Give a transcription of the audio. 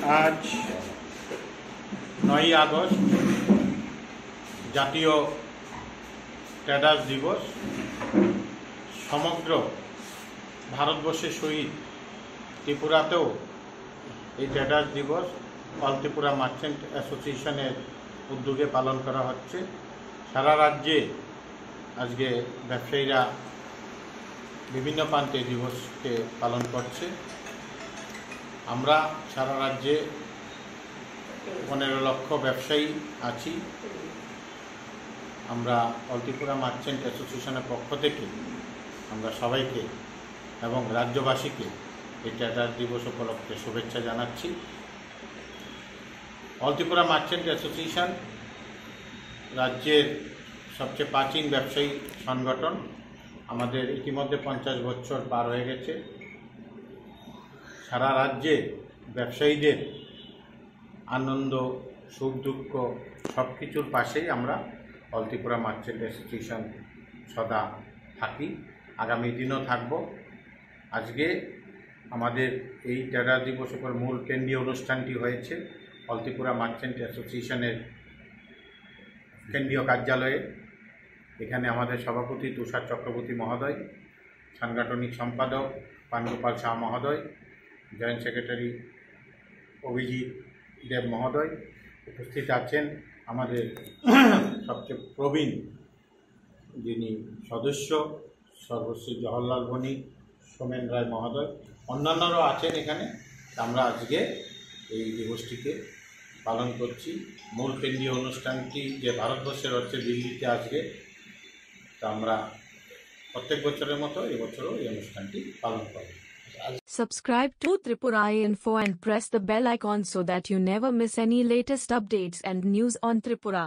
আজ 9ই আগস্ট জাতীয় ট্রেডার্স দিবস। সমগ্র ভারতবর্ষের সহিত ত্রিপুরাতেও এই ট্রেডার্স দিবস অল ত্রিপুরা মার্চেন্ট অ্যাসোসিয়েশনের উদ্যোগে পালন করা হচ্ছে। সারা রাজ্যে আজকে ব্যবসায়ীরা বিভিন্ন প্রান্তে দিবসকে পালন করছে। আমরা সারা রাজ্যে 15 লক্ষ ব্যবসায়ী আছি। আমরা অল ত্রিপুরা মার্চেন্ট অ্যাসোসিয়েশনের পক্ষ থেকে আমরা সবাইকে এবং রাজ্যবাসীকে এই ট্রেডার্স দিবস উপলক্ষে শুভেচ্ছা জানাচ্ছি। অল ত্রিপুরা মার্চেন্ট অ্যাসোসিয়েশন রাজ্যের সবচেয়ে প্রাচীন ব্যবসায়ী সংগঠন। আমাদের ইতিমধ্যে 50 বছর পার হয়ে গেছে। সারা রাজ্যে ব্যবসায়ীদের আনন্দ, সুখ, দুঃখ সব কিছুর পাশেই আমরা অল ত্রিপুরা মার্চেন্ট অ্যাসোসিয়েশন সদা থাকি, আগামী দিনও থাকব। আজকে আমাদের এই ট্রেডার্স দিবসের উপর মূল কেন্দ্রীয় অনুষ্ঠানটি হয়েছে অল ত্রিপুরা মার্চেন্ট অ্যাসোসিয়েশনের কেন্দ্রীয় কার্যালয়ে। এখানে আমাদের সভাপতি তুষার চক্রবর্তী মহোদয়, সাংগঠনিক সম্পাদক পানগোপাল শাহ মহোদয়, জয়েন্ট সেক্রেটারি অভিজিৎ দেব মহোদয় উপস্থিত আছেন। আমাদের সবচেয়ে প্রবীণ যিনি সদস্য সর্বশ্রী জওহরলাল বণিক সোমেন রায় মহোদয়, অন্যান্যরাও আছেন এখানে। আমরা আজকে এই দিবসটিকে পালন করছি। মূল কেন্দ্রীয় অনুষ্ঠানটি যে ভারতবর্ষের হচ্ছে দিল্লিতে আজকে, তা আমরা প্রত্যেক বছরের মতো এবছরও এই অনুষ্ঠানটি পালন করি। Subscribe to Tripura Info and press the bell icon so that you never miss any latest updates and news on Tripura.